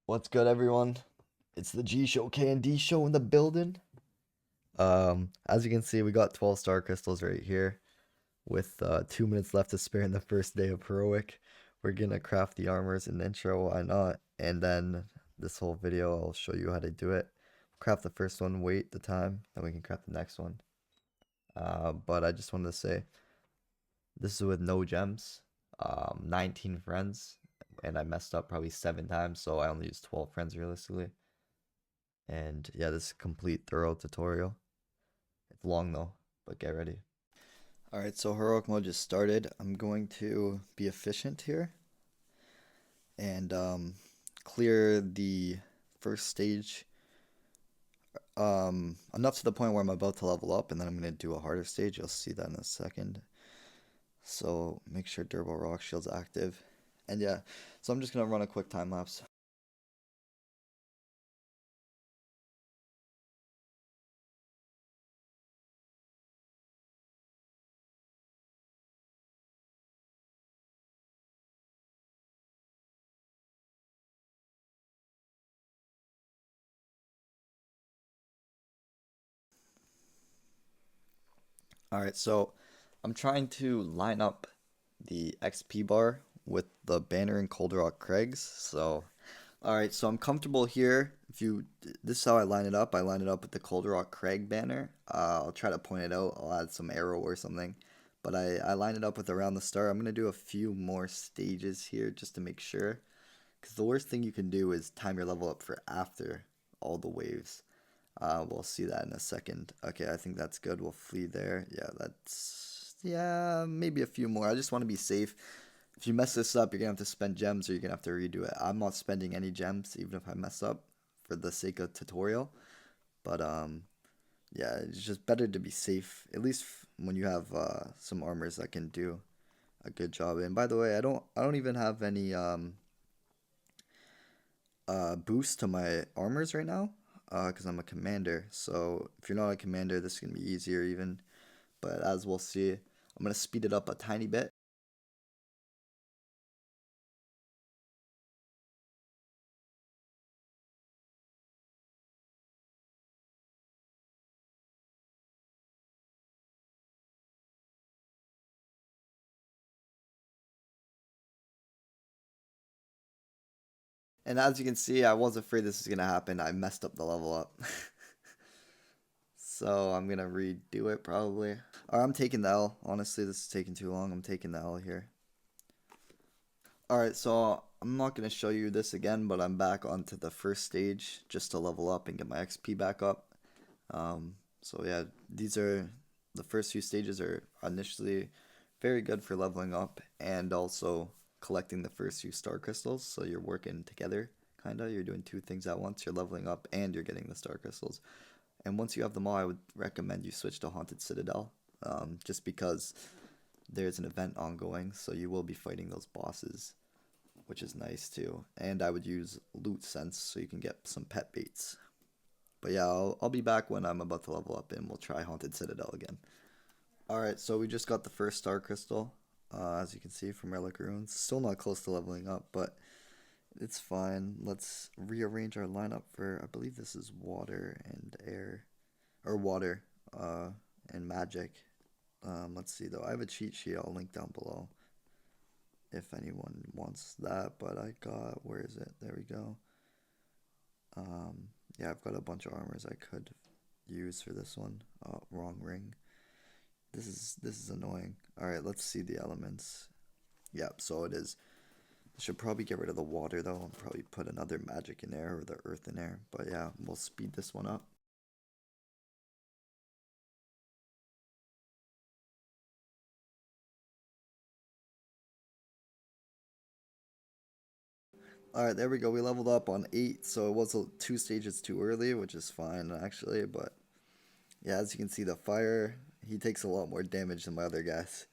What's good, everyone? It's the G Show, K and D Show in the building. As you can see, we got 12 star crystals right here with 2 minutes left to spare in the first day of heroic. We're gonna craft the armors in the intro, why not? And then this whole video, I'll show you how to do it. Craft the first one, wait the time, then we can craft the next one. But I just wanted to say this is with no gems, 19 friends, and I messed up probably 7 times, so I only used 12 friends realistically. And yeah, this is a complete thorough tutorial. It's long though, but get ready. Alright, so heroic mode just started. I'm going to be efficient here and clear the first stage enough to the point where I'm about to level up, and then I'm going to do a harder stage. You'll see that in a second. So make sure durable rock shield's active. And yeah, so I'm just going to run a quick time lapse. Alright, so I'm trying to line up the XP bar with the banner in Calderock Crags. So, alright, so I'm comfortable here. This is how I line it up. I line it up with the Calderock Crag banner. I'll try to point it out. I'll add some arrow or something. But I line it up with around the star. I'm going to do a few more stages here just to make sure. Because the worst thing you can do is time your level up for after all the waves. We'll see that in a second. Okay, I think that's good. We'll flee there. Yeah, maybe a few more. I just want to be safe. If you mess this up, you're gonna have to spend gems or you're gonna have to redo it. I'm not spending any gems, even if I mess up, for the sake of tutorial. But yeah, it's just better to be safe. At least when you have some armors that can do a good job. And by the way, I don't even have any boost to my armors right now because I'm a commander. So if you're not a commander, this is gonna be easier even. But as we'll see, I'm gonna speed it up a tiny bit. And as you can see, I was afraid this was gonna happen. I messed up the level up. So I'm gonna redo it probably. Alright, I'm taking the L. Honestly, this is taking too long. I'm taking the L here. Alright, so I'm not gonna show you this again, but I'm back onto the first stage just to level up and get my XP back up. So yeah, these are the first few stages are initially very good for leveling up and also collecting the first few star crystals. So you're working together, kinda. You're doing two things at once. You're leveling up and you're getting the star crystals. And once you have them all, I would recommend you switch to Haunted Citadel, just because there's an event ongoing, so you will be fighting those bosses, which is nice too. And I would use Loot Sense so you can get some pet baits. But yeah, I'll be back when I'm about to level up and we'll try Haunted Citadel again. Alright, so we just got the first star crystal, as you can see from Relic Ruins. Still not close to leveling up, but it's fine. Let's rearrange our lineup for, I believe this is water and air, or water, and magic. Let's see though, I have a cheat sheet I'll link down below if anyone wants that, but I got, where is it? There we go. Yeah, I've got a bunch of armors I could use for this one. Oh, wrong ring. This is annoying. All right, let's see the elements. Yep, so it is. I should probably get rid of the water though and probably put another magic in there or the earth in there. But yeah, we'll speed this one up. All right, there we go. We leveled up on 8, so it was 2 stages too early, which is fine actually. But yeah, as you can see, the fire, he takes a lot more damage than my other guys.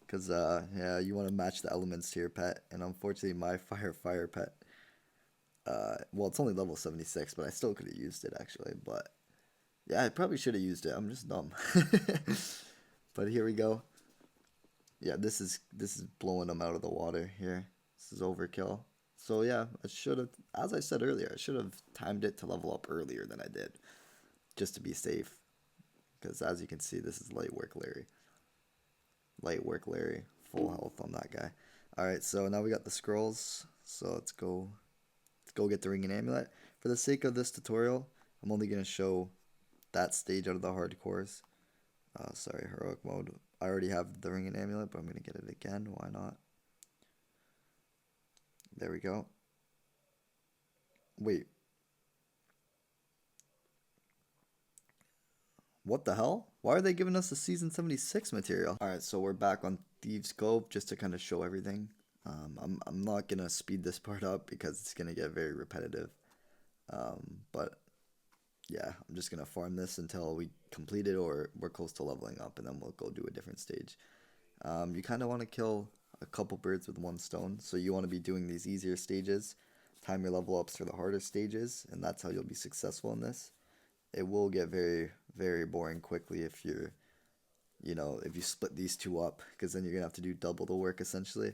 Because yeah, you want to match the elements to your pet, and unfortunately, my fire pet. Well, it's only level 76, but I still could have used it actually. But yeah, I probably should have used it. I'm just dumb. But here we go. Yeah, this is blowing them out of the water here. This is overkill. So yeah, I should have, as I said earlier, I should have timed it to level up earlier than I did, just to be safe. Because as you can see, this is light work Larry. Light work Larry. Full health on that guy. Alright, so now we got the scrolls. So let's go get the ring and amulet. For the sake of this tutorial, I'm only gonna show that stage out of the hardcores. Sorry, heroic mode. I already have the ring and amulet, but I'm gonna get it again. Why not? There we go. Wait, what the hell? Why are they giving us the season 76 material? Alright, so we're back on Thieves Cove just to kind of show everything. I'm not gonna speed this part up because it's gonna get very repetitive. But yeah, I'm just gonna farm this until we complete it or we're close to leveling up, and then we'll go do a different stage. You kind of want to kill a couple birds with one stone, so you want to be doing these easier stages, time your level ups for the harder stages, and that's how you'll be successful in this. It will get very, very boring quickly if if you split these two up, because then you're gonna have to do double the work essentially.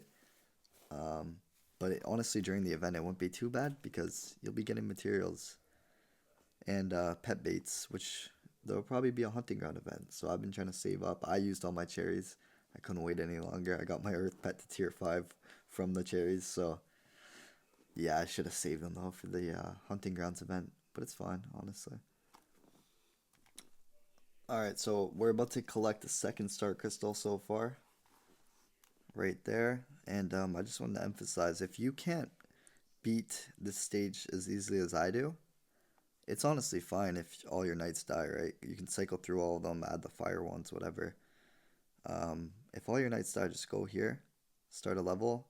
But honestly, during the event, it won't be too bad because you'll be getting materials and pet baits, which there'll probably be a hunting ground event. So I've been trying to save up. I used all my cherries. I couldn't wait any longer. I got my earth pet to tier 5 from the cherries. So yeah, I should have saved them though for the hunting grounds event, but it's fine, honestly. Alright, so we're about to collect the second star crystal so far, right there. And I just wanted to emphasize, if you can't beat this stage as easily as I do, it's honestly fine if all your knights die, right? You can cycle through all of them, add the fire ones, whatever. If all your knights die, just go here, start a level,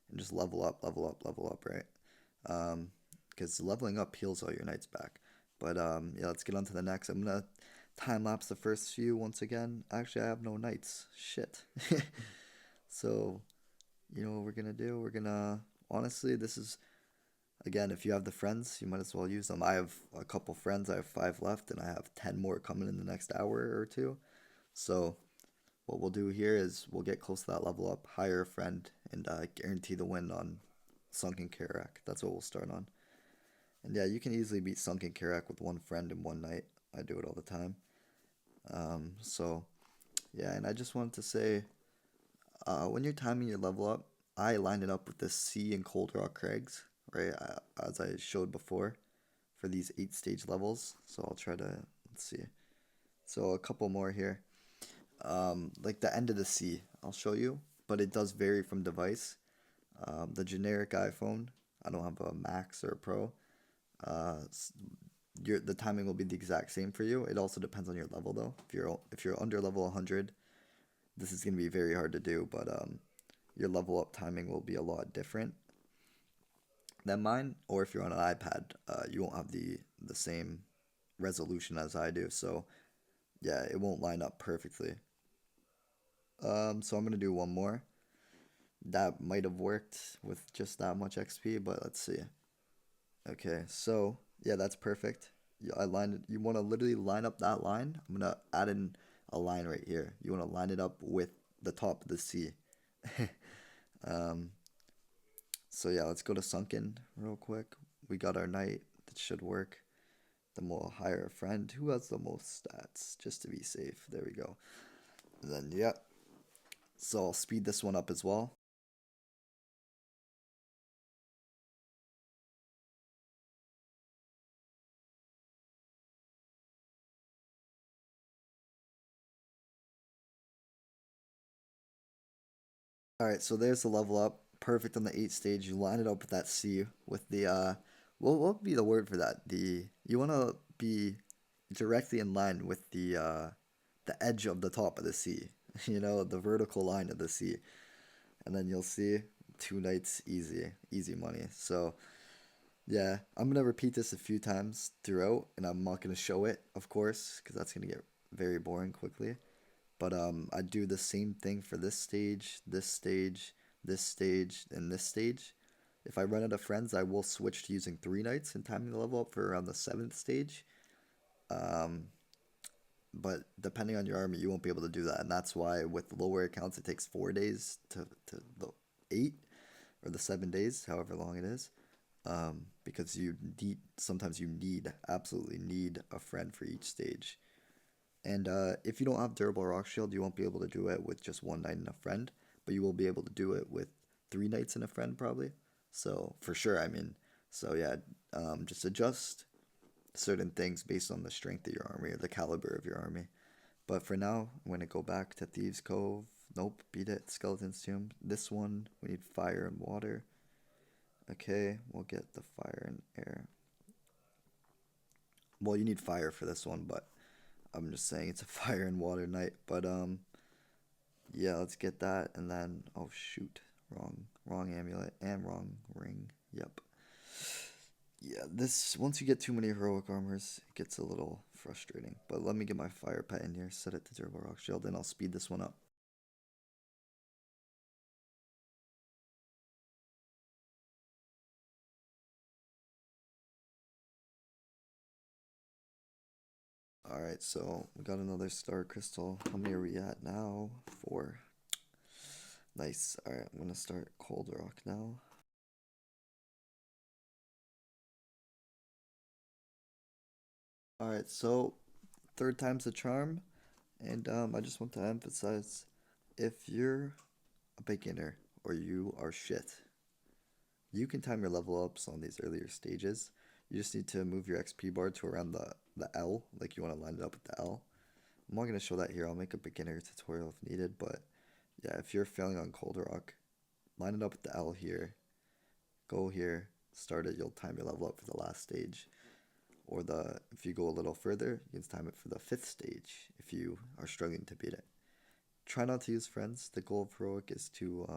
and just level up, level up, level up, right? Because leveling up heals all your knights back. But yeah, let's get on to the next. I'm gonna time lapse the first few once again. Actually, I have no knights. Shit. So, you know what we're gonna do? We're gonna honestly, this is again, if you have the friends, you might as well use them. I have a couple friends. I have 5 left, and I have 10 more coming in the next hour or two. So what we'll do here is we'll get close to that level up, hire a friend, and guarantee the win on Sunken Karak. That's what we'll start on. And yeah, you can easily beat Sunken Karak with one friend and one night. I do it all the time. So yeah, and I just wanted to say, when you're timing your level up, I lined it up with the Sea and Cold Rock Crags, right? As I showed before, for these 8 stage levels. So I'll try to let's see. So a couple more here. Like the End of the Sea, I'll show you, but it does vary from device. The generic iPhone, I don't have a Max or a Pro. Uh, the timing will be the exact same for you. It also depends on your level though. If you're under level 100, this is gonna be very hard to do, but your level up timing will be a lot different than mine. Or if you're on an iPad, you won't have the same resolution as I do. So yeah, it won't line up perfectly. So I'm gonna do one more. That might have worked with just that much XP, but let's see. Okay, so yeah, that's perfect. I lined it. You want to literally line up that line. I'm gonna add in a line right here. You want to line it up with the top of the sea. um, so yeah, let's go to Sunken real quick. We got our knight. That should work. Then we'll hire a friend who has the most stats, just to be safe. There we go. And then yeah, so I'll speed this one up as well. All right, so there's the level up. Perfect on the 8 stage. You line it up with that C with the what would be the word for that? The you want to be directly in line with the edge of the top of the C. You know, the vertical line of the C. And then you'll see 2 knights easy, easy money. So, yeah, I'm going to repeat this a few times throughout and I'm not going to show it, of course, cuz that's going to get very boring quickly. But I do the same thing for this stage, this stage, this stage, and this stage. If I run out of friends, I will switch to using 3 knights and timing the level up for around the 7th stage. Um, but depending on your army, you won't be able to do that, and that's why with lower accounts it takes 4 days to the 8. or the 7 days, however long it is. Because sometimes you absolutely need a friend for each stage. And if you don't have durable rock shield, you won't be able to do it with just one knight and a friend, but you will be able to do it with three knights and a friend probably. So for sure, I mean, so yeah, just adjust certain things based on the strength of your army or the caliber of your army. But for now, I'm gonna go back to Thieves Cove. Nope, beat it. Skeleton's Tomb. This one, we need fire and water. Okay, we'll get the fire and air. Well, you need fire for this one, but I'm just saying it's a fire and water knight. But yeah, let's get that, and then oh shoot, wrong amulet and wrong ring. Yep. Yeah, this once you get too many heroic armors, it gets a little frustrating. But let me get my fire pet in here, set it to durable rock shield, and I'll speed this one up. Alright, so we got another star crystal. How many are we at now? 4. Nice. Alright, I'm gonna start cold rock now. Alright, so third time's a charm, and I just want to emphasize, if you're a beginner or you are shit, you can time your level ups on these earlier stages. You just need to move your XP bar to around the L, like you want to line it up with the L. I'm not going to show that here. I'll make a beginner tutorial if needed, but yeah, if you're failing on Cold Rock, line it up with the L here, go here, start it, you'll time your level up for the last stage. Or if you go a little further, you can time it for the 5th stage if you are struggling to beat it. Try not to use friends. The goal of Heroic is to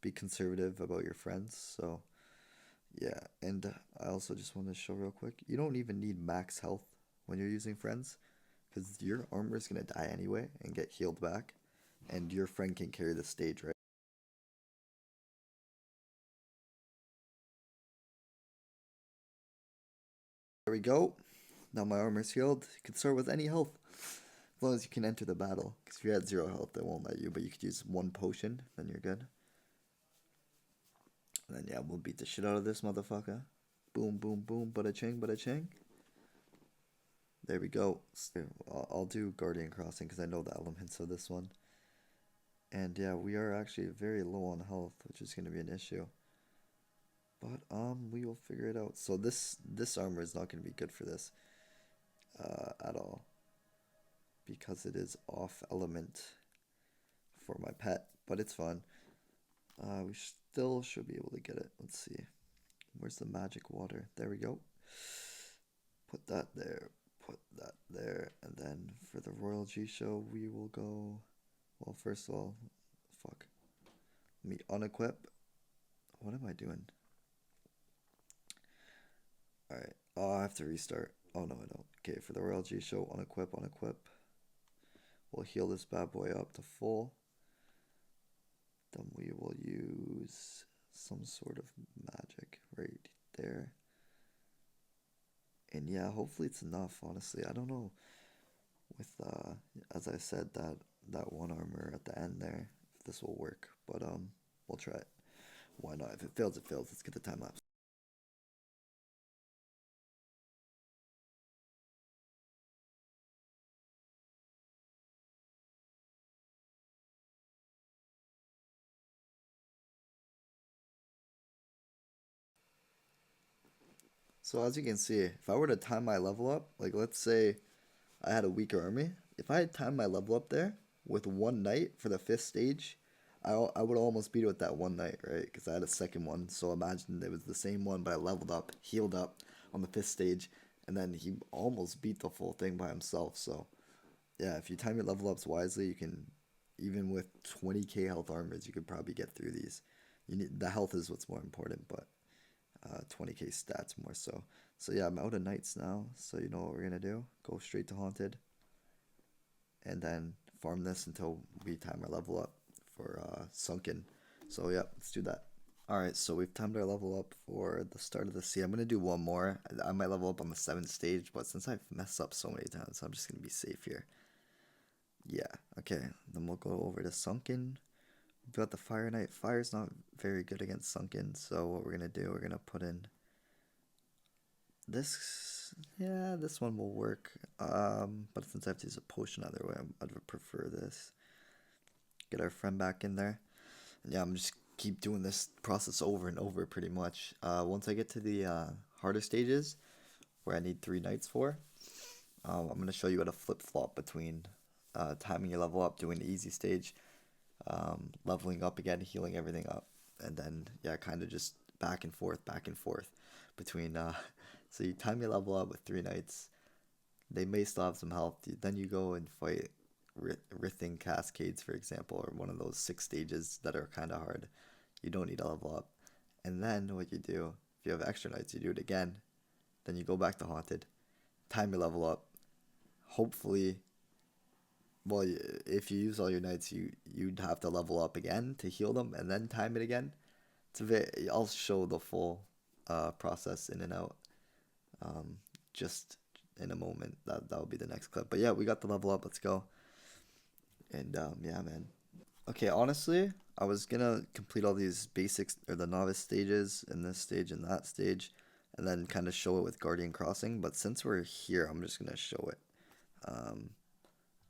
be conservative about your friends, so yeah. And I also just want to show real quick, you don't even need max health when you're using friends, because your armor is going to die anyway and get healed back, and your friend can carry the stage, right? There we go. Now my armor's healed. You can start with any health, as long as you can enter the battle, because if you're at 0 health, they won't let you, but you could use 1 potion, then you're good. And then yeah, we'll beat the shit out of this motherfucker. Boom, boom, boom, bada ching, bada ching. There we go. I'll do Guardian Crossing because I know the elements of this one. And yeah, we are actually very low on health, which is going to be an issue. But we will figure it out. So this armor is not going to be good for this at all, because it is off element for my pet. But it's fun. We still should be able to get it. Let's see. Where's the magic water? There we go. Put that there. Put that there. And then for the Royal G Show, we will go. Well, first of all, fuck. Let me unequip. What am I doing? Alright. Oh, I have to restart. Oh, no, I don't. Okay, for the Royal G Show, unequip, unequip. We'll heal this bad boy up to full. Then we will use some sort of magic right there. And yeah, hopefully it's enough, honestly. I don't know with, as I said, that one armor at the end there, if this will work. But, we'll try it. Why not? If it fails, it fails. Let's get the time lapse. So as you can see, if I were to time my level up, like let's say I had a weaker army, if I had timed my level up there with one knight for the 5th stage, I would almost beat it with that one knight, right? Because I had a second one. So imagine it was the same one, but I leveled up, healed up on the 5th stage, and then he almost beat the full thing by himself. So yeah, if you time your level ups wisely, you can, even with 20k health armors, you could probably get through these. You need the health is what's more important, but 20k stats more so. So yeah, I'm out of knights now, so you know what we're gonna do. Go straight to Haunted, and then farm this until we time our level up for Sunken. So yeah, let's do that. Alright, so we've timed our level up for the start of the sea. I'm gonna do one more. I might level up on the 7th stage, but since I've messed up so many times, I'm just gonna be safe here. Yeah, okay. Then we'll go over to Sunken. got the Fire Knight. Fire's not very good against Sunken, so what we're gonna do, we're gonna put in this. Yeah, this one will work. But since I have to use a potion either way, I'd prefer this. Get our friend back in there. And yeah, I'm just keep doing this process over and over pretty much. Once I get to the harder stages, where I need 3 knights for, I'm gonna show you how to flip flop between timing your level up, doing the easy stage, leveling up again, healing everything up, and then yeah, kind of just back and forth between. So you time your level up with 3 knights. They may still have some health. Then you go and fight Rithing Cascades, for example, or one of those 6 stages that are kind of hard. You don't need to level up. And then what you do, if you have extra knights, you do it again. Then you go back to Haunted, time your level up. Hopefully, well, if you use all your knights, you'd have to level up again to heal them, and then time it again. It's a very. I'll show the full process in and out just in a moment. That'll be the next clip. But yeah, we got the level up. Let's go. And yeah, man. Okay, honestly, I was gonna complete all these basics or the novice stages in this stage and that stage, and then kind of show it with Guardian Crossing. But since we're here, I'm just gonna show it. Um,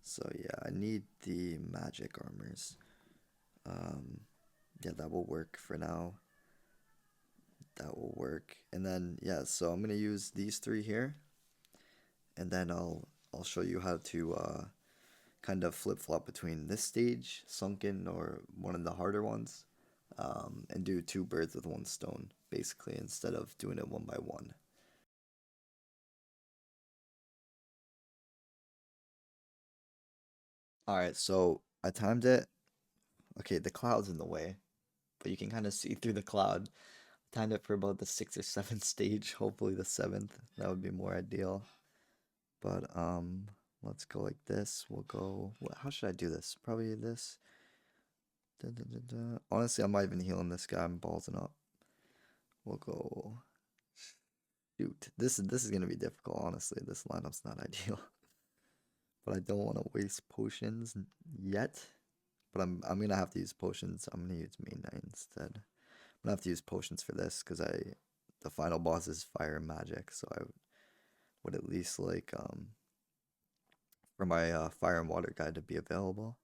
so yeah, I need the magic armors. Um, yeah, that will work for now. That will work. And then yeah, so I'm gonna use these 3 here, and then I'll show you how to kind of flip flop between this stage, Sunken, or one of the harder ones, and do 2 birds with 1 stone, basically, instead of doing it one by one. Alright, so I timed it. Okay, the cloud's in the way, but you can kind of see through the cloud. Timed it for about the 6th or 7th stage, hopefully the 7th. That would be more ideal. But let's go like this. We'll go. How should I do this? Probably this. Dun, dun, dun, dun. Honestly, I'm not even healing this guy. I'm ballsing up. We'll go. Shoot, this is gonna be difficult. Honestly, this lineup's not ideal. But I don't want to waste potions yet. But I'm gonna have to use potions. I'm gonna use main knight instead. I'm gonna have to use potions for this because the final boss is fire and magic. So I would at least like for my fire and water guy to be available.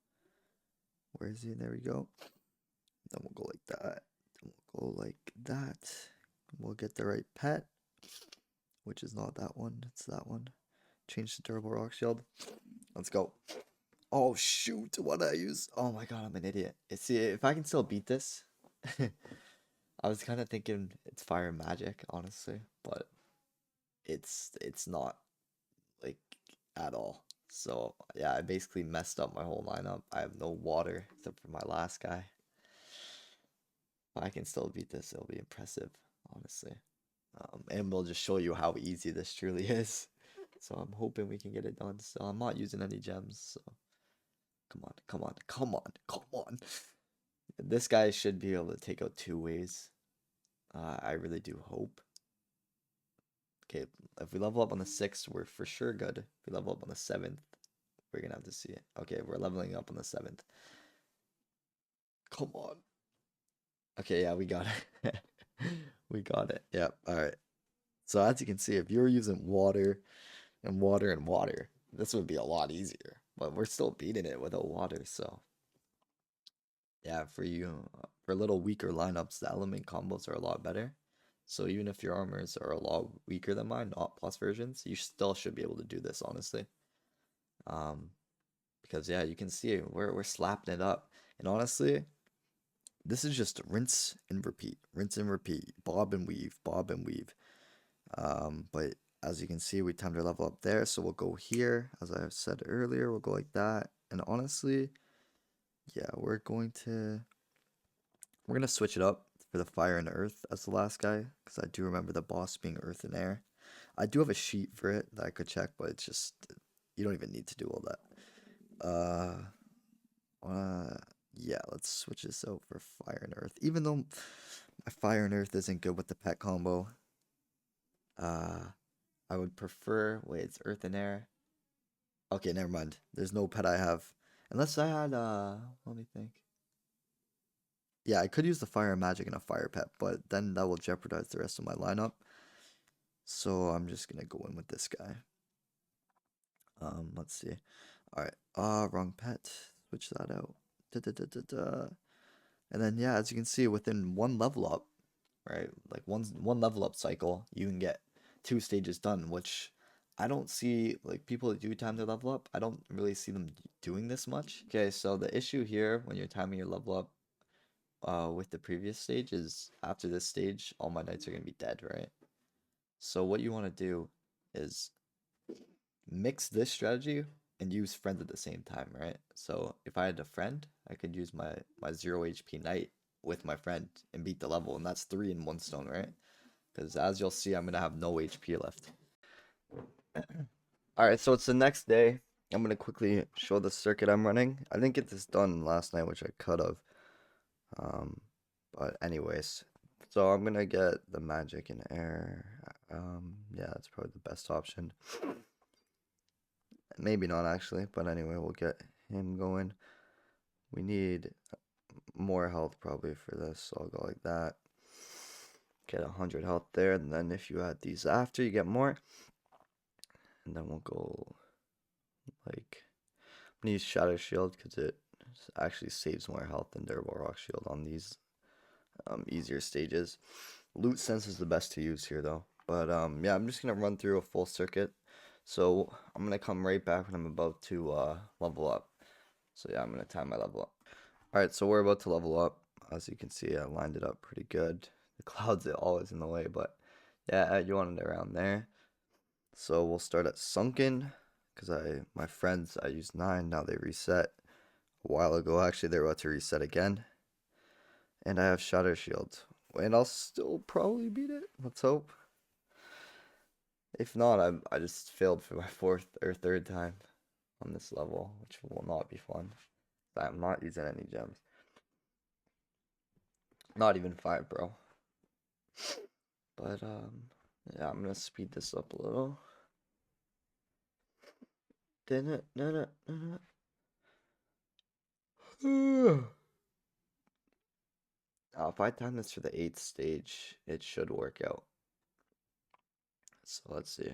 Where is he? There we go. Then we'll go like that. Then we'll go like that. We'll get the right pet, which is not that one. It's that one. Change the durable rock shield. Let's go. Oh shoot! What did I use? Oh my god, I'm an idiot. See, if I can still beat this, I was kind of thinking it's fire and magic, honestly, but it's not like at all. So yeah, I basically messed up my whole lineup. I have no water except for my last guy. If I can still beat this, it'll be impressive, honestly. And we'll just show you how easy this truly is. So I'm hoping we can get it done. So I'm not using any gems. So come on, come on, come on, come on. This guy should be able to take out 2 ways. I really do hope. Okay, if we level up on the 6th, we're for sure good. If we level up on the 7th, we're gonna have to see it. Okay, we're leveling up on the 7th. Come on. Okay, yeah, we got it. We got it. Yep. All right. So as you can see, if you're using water and water and water, this would be a lot easier. But we're still beating it without water, so yeah, for you, for a little weaker lineups, the element combos are a lot better. So even if your armors are a lot weaker than mine, not plus versions, you still should be able to do this, honestly. Um, because yeah, you can see we're slapping it up. And honestly, this is just rinse and repeat, bob and weave. But as you can see, we timed our level up there, so we'll go here. As I said earlier, we'll go like that. And honestly, yeah, we're gonna switch it up for the fire and earth as the last guy, because I do remember the boss being earth and air. I do have a sheet for it that I could check, but it's just you don't even need to do all that. Yeah, let's switch this out for fire and earth. Even though my fire and earth isn't good with the pet combo, uh, I would prefer. Wait, it's earth and air. Okay, never mind. There's no pet I have, unless I had. Let me think. Yeah, I could use the fire magic and a fire pet, but then that will jeopardize the rest of my lineup. So I'm just gonna go in with this guy. Let's see. All right. Wrong pet. Switch that out. Da, da, da, da, da. And then yeah, as you can see, within one level up, right? Like one level up cycle, you can get 2 stages done, which I don't see like people that do time their level up. I don't really see them doing this much. Okay, so the issue here when you're timing your level up with the previous stage is after this stage, all my knights are gonna be dead, right? So what you want to do is mix this strategy and use friends at the same time, right? So if I had a friend, I could use my 0 HP knight with my friend and beat the level, and that's 3 in 1 stone, right? Because as you'll see, I'm gonna have no HP left. All right, so it's the next day. I'm gonna quickly show the circuit I'm running. I didn't get this done last night, which I could have. Um, but anyways, so I'm gonna get the magic and air. Yeah, that's probably the best option. Maybe not actually, but anyway, we'll get him going. We need more health probably for this, so I'll go like that. Get 100 health there, and then if you add these after, you get more. And then we'll go like, I'm gonna use Shadow Shield because it actually saves more health than Durable Rock Shield on these easier stages. Loot Sense is the best to use here though. But yeah, I'm just gonna run through a full circuit. So I'm gonna come right back when I'm about to level up. So yeah, I'm gonna time my level up. Alright, so we're about to level up. As you can see, I lined it up pretty good. The clouds are always in the way, but yeah, you want it around there. So we'll start at Sunken, because my friends, I used 9, now they reset. A while ago, actually, they're about to reset again. And I have Shatter Shield. And I'll still probably beat it. Let's hope. If not, I just failed for my 4th or 3rd time on this level, which will not be fun. I'm not using any gems. Not even 5, bro. But, yeah, I'm gonna speed this up a little. If I time this for the 8th stage, it should work out. So let's see.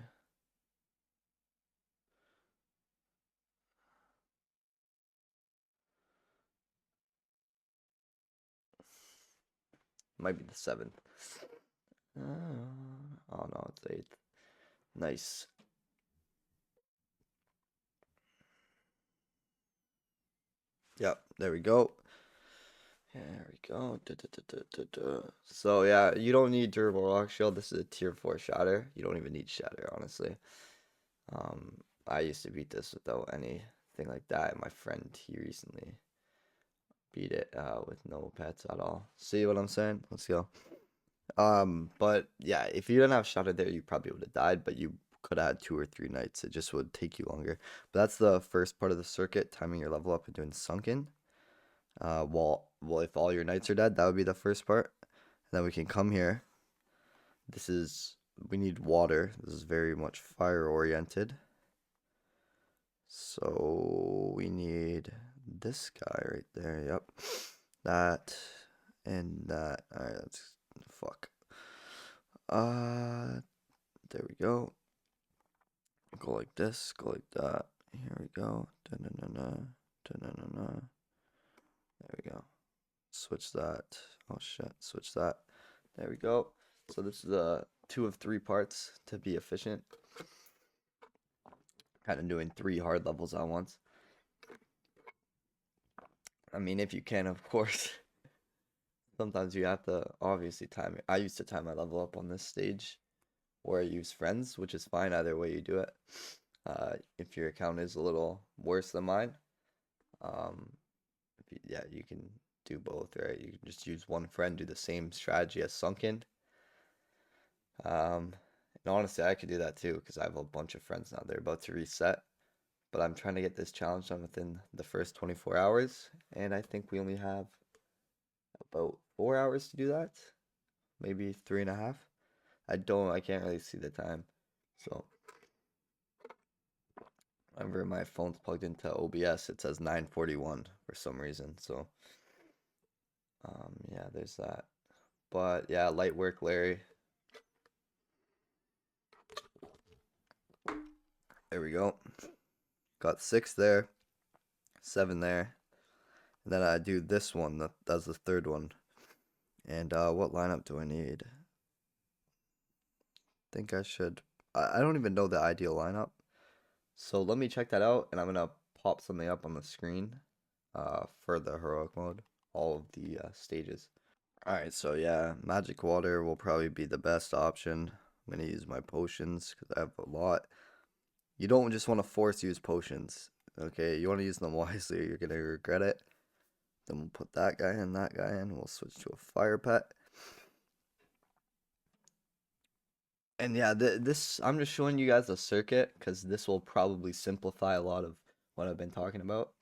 Might be the 7th. Oh no, it's 8th. Nice. Yep, there we go. There we go. So yeah, you don't need Durable Rock Shield. This is a tier 4 Shatter. You don't even need Shatter, honestly. I used to beat this without anything like that. My friend, he recently beat it with no pets at all. See what I'm saying? Let's go. But yeah, if you didn't have Shatter there, you probably would have died, but you could have had 2 or 3 nights. It just would take you longer. But that's the first part of the circuit, timing your level up and doing Sunken. Well, if all your knights are dead, that would be the first part. And then we can come here. We need water. This is very much fire oriented. So we need this guy right there. Yep. That and that. Alright, that's fuck. There we go. Go like this, go like that. Here we go. Da-na-na-na. Da-na-na-na. There we go. Switch that. Oh shit. Switch that. There we go. So this is 2 of 3 parts to be efficient. Kind of doing 3 hard levels at once. I mean, if you can, of course. Sometimes you have to obviously time it. I used to time my level up on this stage where I use friends, which is fine either way you do it. If your account is a little worse than mine, um, yeah, you can do both, right? You can just use one friend, do the same strategy as Sunken. And honestly, I could do that too because I have a bunch of friends now. They're about to reset, but I'm trying to get this challenge done within the first 24 hours, and I think we only have about 4 hours to do that, maybe 3.5. I can't really see the time, so. Whenever my phone's plugged into OBS, it says 9:41 for some reason, so Yeah, there's that. But yeah, light work, Larry. There we go. Got 6 there, 7 there. And then I do this one. That's the third one. And what lineup do I need? Think I should. I don't even know the ideal lineup. So let me check that out, and I'm gonna pop something up on the screen for the heroic mode, all of the stages. Alright, so yeah, magic water will probably be the best option. I'm gonna use my potions because I have a lot. You don't just want to force use potions, okay? You want to use them wisely, or you're gonna regret it. Then we'll put that guy in, that guy in. We'll switch to a fire pet. And yeah, this I'm just showing you guys a circuit because this will probably simplify a lot of what I've been talking about.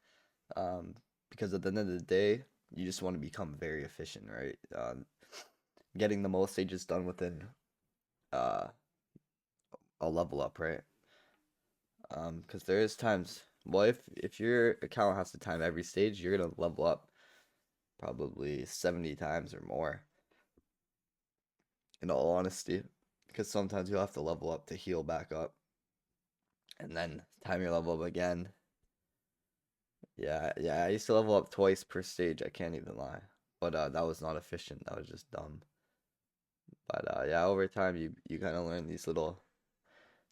Um, because at the end of the day, you just want to become very efficient, right? Getting the most stages done within uh a level up, right? Because there is times, well, if your account has to time every stage, you're gonna level up probably 70 times or more. In all honesty, because sometimes you'll have to level up to heal back up, and then time your level up again. Yeah, I used to level up twice per stage. I can't even lie, but that was not efficient. That was just dumb. But yeah, over time you kind of learn these little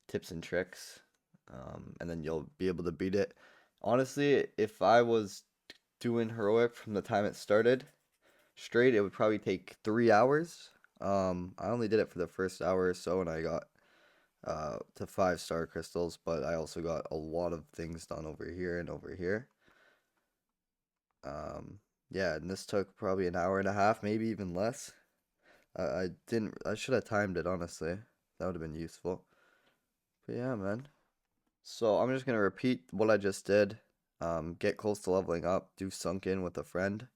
tips and tricks, and then you'll be able to beat it. Honestly, if I was doing heroic from the time it started straight, it would probably take 3 hours. I only did it for the first hour or so, and I got to 5-star crystals, but I also got a lot of things done over here and over here. Um, yeah, and this took probably an hour and a half, maybe even less. I didn't. I should have timed it, honestly. That would have been useful. But yeah, man. So I'm just gonna repeat what I just did. Get close to leveling up. Do sunken with a friend.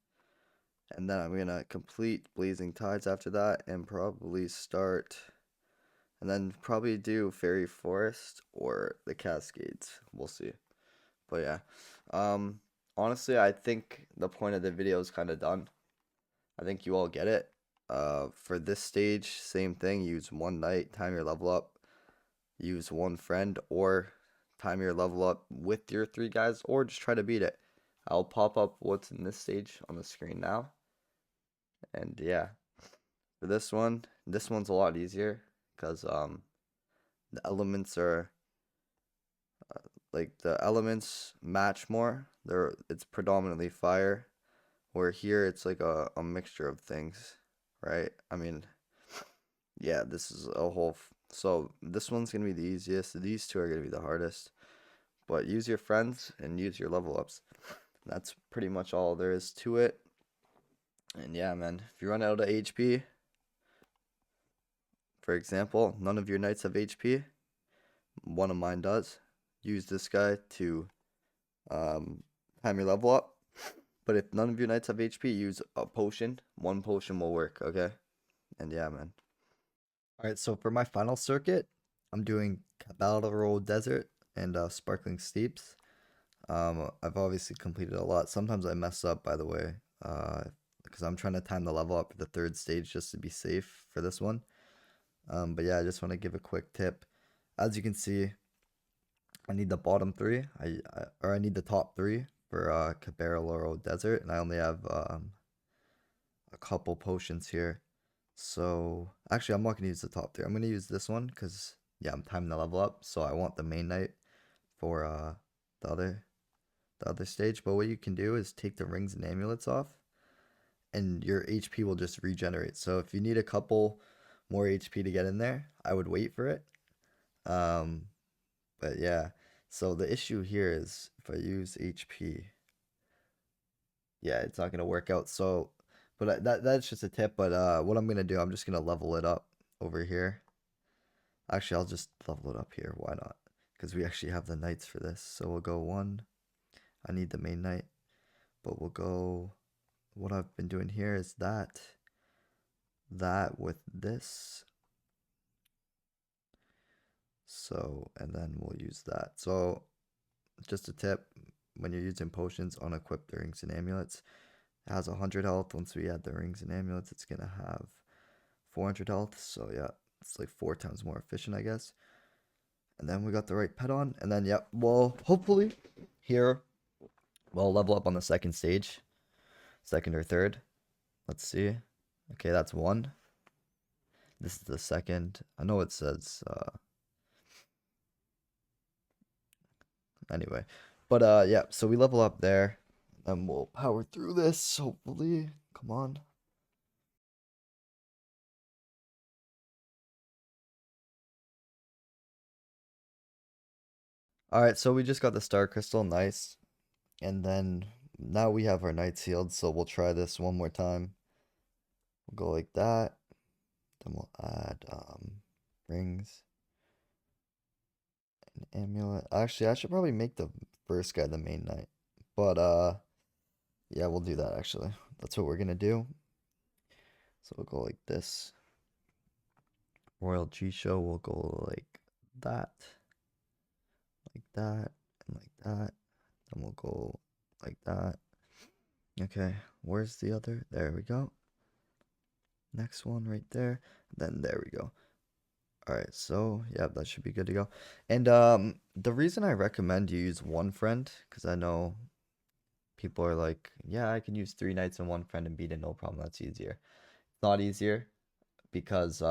And then I'm gonna complete Blazing Tides after that, and probably start, and then probably do Fairy Forest or the Cascades. We'll see. But yeah, um, honestly, I think the point of the video is kind of done. I think you all get it. For this stage, same thing. Use one knight, time your level up. Use one friend, or time your level up with your 3 guys, or just try to beat it. I'll pop up what's in this stage on the screen now. And yeah, for this one's a lot easier because the elements are like the elements match more. It's predominantly fire, where here it's like a mixture of things, right? I mean, yeah, this is a whole. So this one's gonna be the easiest. These two are gonna be the hardest. But use your friends and use your level ups. That's pretty much all there is to it. And yeah, man, if you run out of HP, for example, none of your knights have HP. One of mine does. Use this guy to time your level up. But if none of your knights have HP, use a potion. One potion will work, okay? And yeah, man. Alright, so for my final circuit, I'm doing Cabalro Desert and Sparkling Steeps. I've obviously completed a lot. Sometimes I mess up, by the way, because I'm trying to time the level up for the third stage just to be safe for this one. But yeah, I just want to give a quick tip. As you can see, I need the bottom 3. I need the top 3 for Caballo Desert, and I only have a couple potions here. So actually, I'm not gonna use the top 3. I'm gonna use this one because yeah, I'm timing the level up. So I want the main knight for the other stage. But what you can do is take the rings and amulets off, and your HP will just regenerate. So if you need a couple more HP to get in there, I would wait for it. Um, but yeah, so the issue here is if I use HP, yeah, it's not gonna work out. So, but that's just a tip. But what I'm gonna do, I'm just gonna level it up over here. Actually, I'll just level it up here. Why not? Because we actually have the knights for this. So we'll go 1. I need the main knight, but we'll go. What I've been doing here is that with this. So, and then we'll use that. So, just a tip, when you're using potions, unequip the rings and amulets. has 100 health. Once we add the rings and amulets, it's gonna have 400 health. So yeah, it's like 4 times more efficient, I guess. And then we got the right pet on, and then yep, well, hopefully here we'll level up on the second stage, second or third. Let's see. Okay, that's one. This is the second. I know it says anyway. But yeah, so we level up there and we'll power through this, hopefully. Come on. Alright, so we just got the star crystal, nice. And then now we have our knight sealed, so we'll try this one more time. We'll go like that. Then we'll add rings. An amulet. Actually, I should probably make the first guy the main knight. But yeah, we'll do that actually. That's what we're gonna do. So we'll go like this. Royal G show will go like that. Like that and like that. Then we'll go like that. Okay, where's the other? There we go. Next one right there. Then there we go. Alright, so yeah, that should be good to go. And the reason I recommend you use one friend, because I know people are like, yeah, I can use 3 knights and one friend and beat it, no problem, that's easier. It's not easier because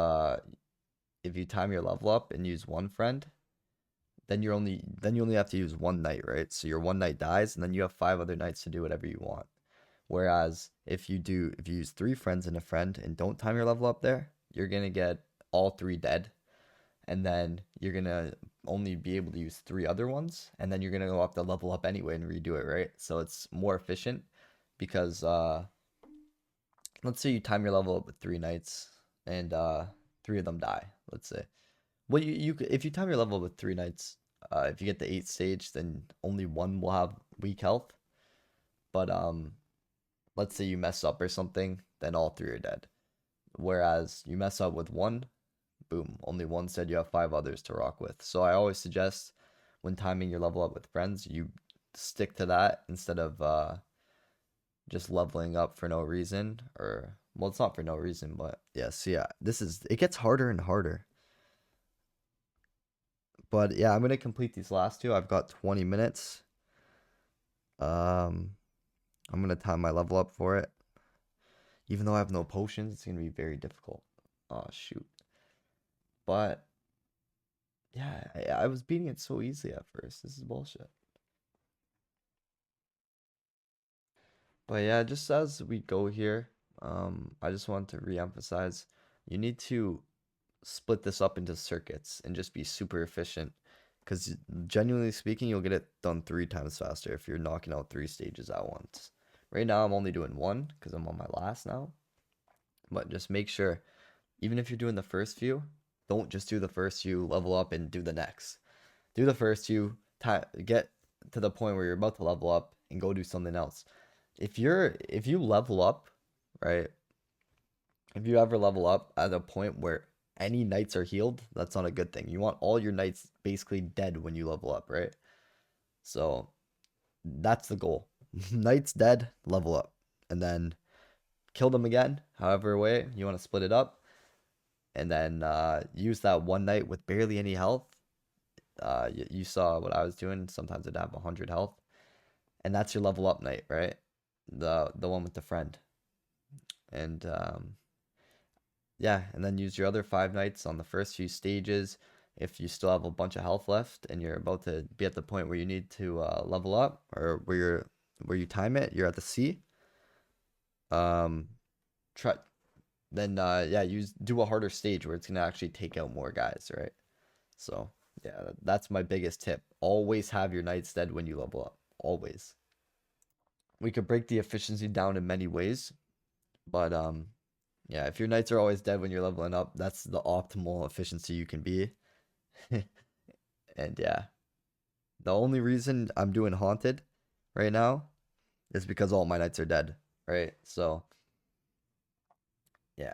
if you time your level up and use one friend, then you only have to use one knight, right? So your one knight dies, and then you have 5 other knights to do whatever you want. Whereas if you use 3 friends and a friend and don't time your level up there, you're gonna get all 3 dead, and then you're gonna only be able to use 3 other ones, and then you're gonna go have to level up anyway and redo it, right? So it's more efficient because let's say you time your level up with 3 knights and 3 of them die, let's say. Well, if you time your level with 3 knights, if you get the 8th stage, then only one will have weak health. But let's say you mess up or something, then all 3 are dead. Whereas you mess up with one, boom, only one said, you have 5 others to rock with. So I always suggest when timing your level up with friends, you stick to that instead of just leveling up for no reason. Or well, it's not for no reason, but yes, yeah, it gets harder and harder. But yeah, I'm gonna complete these last two. I've got 20 minutes. Um, I'm gonna time my level up for it. Even though I have no potions, it's gonna be very difficult. Oh shoot. But yeah, I was beating it so easily at first. This is bullshit. But yeah, just as we go here, I just want to re-emphasize, you need to split this up into circuits and just be super efficient. Because genuinely speaking, you'll get it done 3 times faster if you're knocking out 3 stages at once. Right now, I'm only doing one because I'm on my last now. But just make sure, even if you're doing the first few, don't just do the first few, level up, and do the next. Do the first few, get to the point where you're about to level up, and go do something else. If you level up, right? If you ever level up at a point where any knights are healed, that's not a good thing. You want all your knights basically dead when you level up, right? So that's the goal. Knights dead, level up. And then kill them again, however way you want to split it up. And then use that one knight with barely any health. You saw what I was doing. Sometimes I'd have 100 health. And that's your level up knight, right? The one with the friend. And yeah, and then use your other 5 knights on the first few stages. If you still have a bunch of health left and you're about to be at the point where you need to level up, or where you time it, you're at the C. Um, try then yeah, do a harder stage where it's gonna actually take out more guys, right? So yeah, that's my biggest tip. Always have your knights dead when you level up. Always. We could break the efficiency down in many ways, but yeah, if your knights are always dead when you're leveling up, that's the optimal efficiency you can be. And yeah, the only reason I'm doing haunted right now is because all my knights are dead, right? So yeah,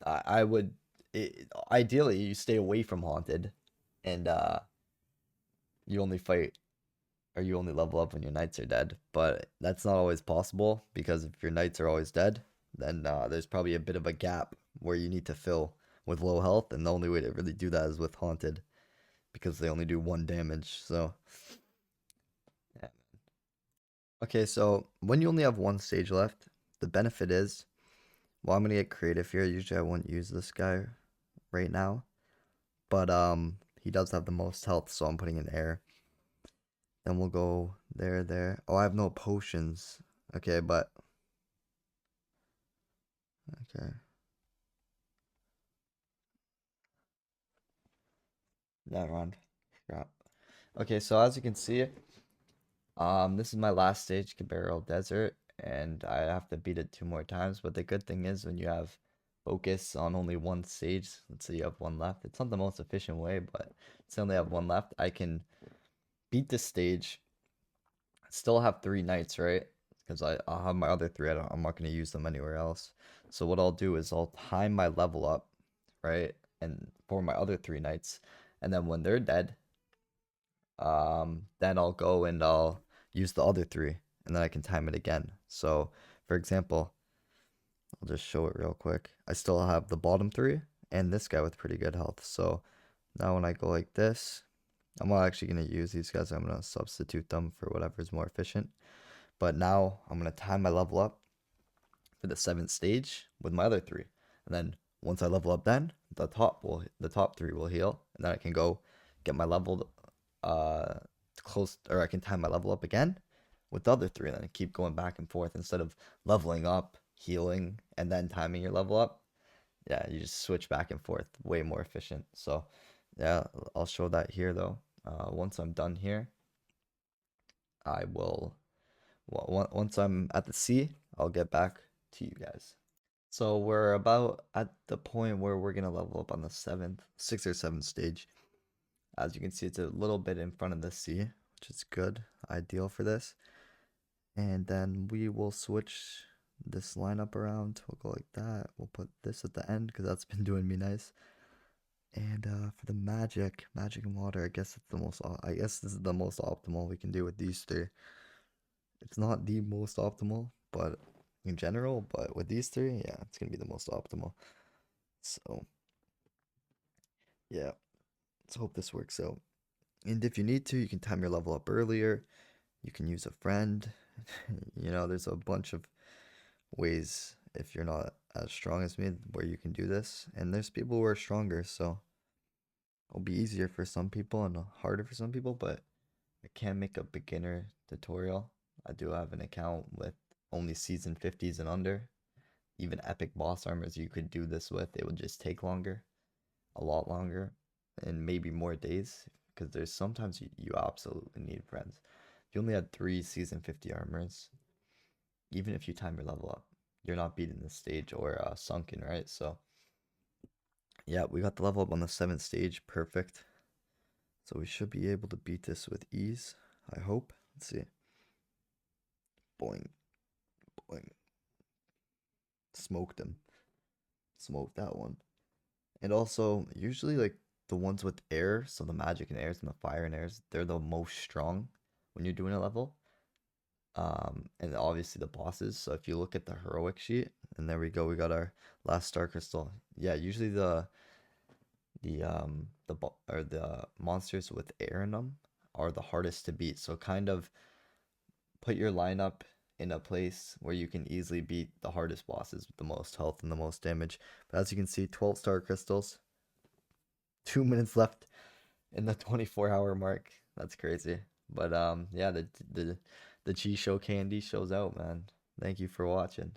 I would ideally you stay away from haunted, and you only fight or you only level up when your knights are dead. But that's not always possible because if your knights are always dead, then there's probably a bit of a gap where you need to fill with low health, and the only way to really do that is with haunted because they only do 1 damage. So yeah. Okay, so when you only have one stage left, the benefit is, well, I'm gonna get creative here. Usually I wouldn't use this guy right now, but he does have the most health, so I'm putting in air. Then we'll go there, there. Oh, I have no potions. Okay, but okay. Never mind. Crap. Okay, so as you can see, this is my last stage, Cabarrel Desert, and I have to beat it 2 more times. But the good thing is when you have focus on only one stage, let's say you have one left. It's not the most efficient way, but since I only have one left, I can beat this stage, still have 3 knights, right? Because I'll have my other 3. I'm not going to use them anywhere else. So what I'll do is I'll time my level up, right? And for my other 3 knights, and then when they're dead, then I'll go and I'll use the other 3, and then I can time it again. So, for example, I'll just show it real quick. I still have the bottom 3 and this guy with pretty good health. So now when I go like this, I'm not actually going to use these guys. I'm going to substitute them for whatever is more efficient. But now I'm going to time my level up for the 7th stage with my other 3. And then once I level up, then the top 3 will heal, and then I can go get my level close, or I can time my level up again with the other 3, and then keep going back and forth instead of leveling up, healing, and then timing your level up. Yeah, you just switch back and forth, way more efficient. So yeah, I'll show that here though. Once I'm done here, I will, well, once I'm at the sea, I'll get back to you guys. So we're about at the point where we're gonna level up on the 6th or 7th stage. As you can see, it's a little bit in front of the sea, which is good, ideal for this. And then we will switch this lineup around. We'll go like that. We'll put this at the end because that's been doing me nice. And for the magic and water, I guess it's the most. I guess this is the most optimal we can do with these 3. It's not the most optimal, but in general, but with these 3, yeah, it's gonna be the most optimal. So yeah, let's hope this works out. And if you need to, you can time your level up earlier. You can use a friend. You know, there's a bunch of ways if you're not as strong as me where you can do this. And there's people who are stronger, so it'll be easier for some people and harder for some people, but I can make a beginner tutorial. I do have an account with only season 50s and under. Even epic boss armors you could do this with. It would just take longer, a lot longer, and maybe more days because there's sometimes you absolutely need friends. If you only had 3 season 50 armors, even if you time your level up, you're not beating the stage or sunken, right? So yeah, we got the level up on the 7th stage, perfect. So we should be able to beat this with ease, I hope. Let's see. Boing, boing. Smoked him. Smoked that one. And also, usually like the ones with air, so the magic and airs and the fire and airs, they're the most strong when you're doing a level. And obviously the bosses. So if you look at the heroic sheet, and there we go, we got our last star crystal. Yeah, usually the monsters with air in them are the hardest to beat. So kind of put your lineup in a place where you can easily beat the hardest bosses with the most health and the most damage. But as you can see, 12 star crystals. 2 minutes left in the 24-hour mark. That's crazy. But yeah, the Chi Show candy shows out, man. Thank you for watching.